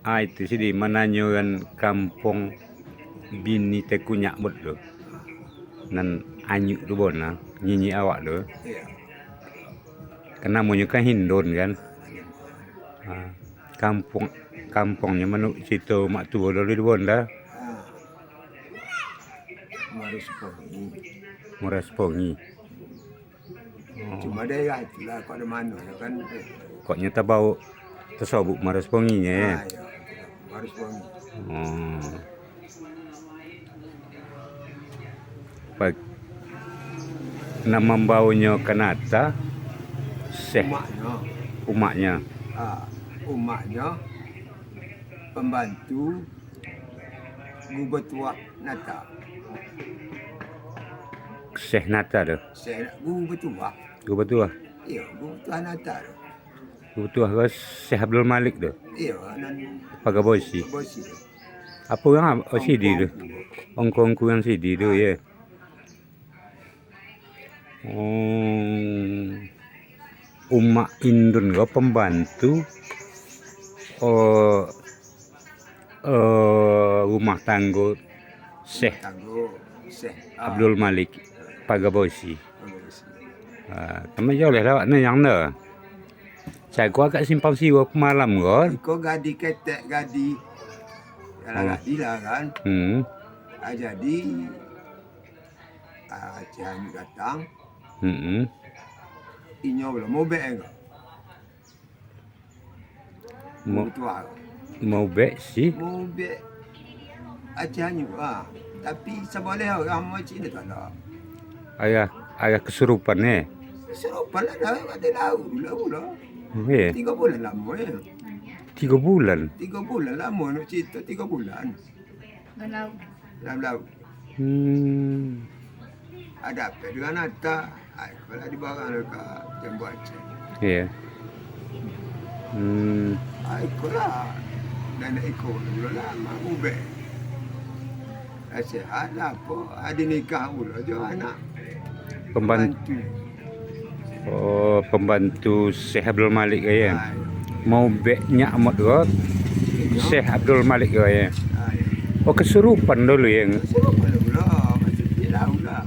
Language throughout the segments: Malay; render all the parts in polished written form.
Itu sih di mananya kan kampung bini teh kunyak bot lo. Nan anyuk tu bona nyinyi awak lo. Iya. Karena namanya kan Hindun kan. Hindun. Kampungnya manuk situ mak tua dulu di bon dah. Meresponi. Cuma dia itulah kok ada mana kan. Koknya tak bau tersobuk meresponginya ya. Iya, meresponi. Nama baunya Kanata umaknya. Umaknya pembantu Gubernur Nata. Syekh Nata tu. Gubernur. Iya, Gubernur Nata tu. Gubernur ke Syekh Abdul Malik tu. Iya, Pagabosi. Apa yang CD tu? Ongkongku yang CD tu ya. Umak Indun ke pembantu rumah tangga Syekh Abdul Malik Pagabosi. Teman jauh lah lawak ni yang na. Saya gua kat simpang siwa malam kan. Iko gadi ketek gadi. Kalau gadi lah kan. Jadi Cihanyu datang. Inyo belum mau bek enggak. Mau bek sih. Mau bek Cihanyu tapi seboleh orang macam ni tak nak. Ayah kesurupan ni. Kesurupan lah dah ada laut mula-mula. 3 bulan lama ya. 3 bulan. 3 bulan lama nak cerita 3 bulan. Dalam laut. Ada apa dengan Nata? Kalau di barang dekat Jambu Aceh. Ya. Ikolah. Dan ikut dulu lama ubek. Sihat lah apa. Ada nikah pula je anak. Pembantu. Pembantu Syekh Abdul Malik ke ya. Mau beknya amat ke. Syekh Abdul Malik ke ya. Kesurupan dulu ya. Kesurupan dulu lah. Masih di laut lah.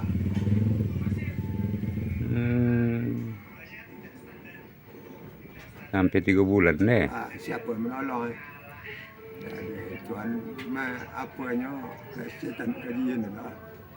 Sampai 3 bulan ni. Siapa yang menolong? Tuan apanya setan kajian lah.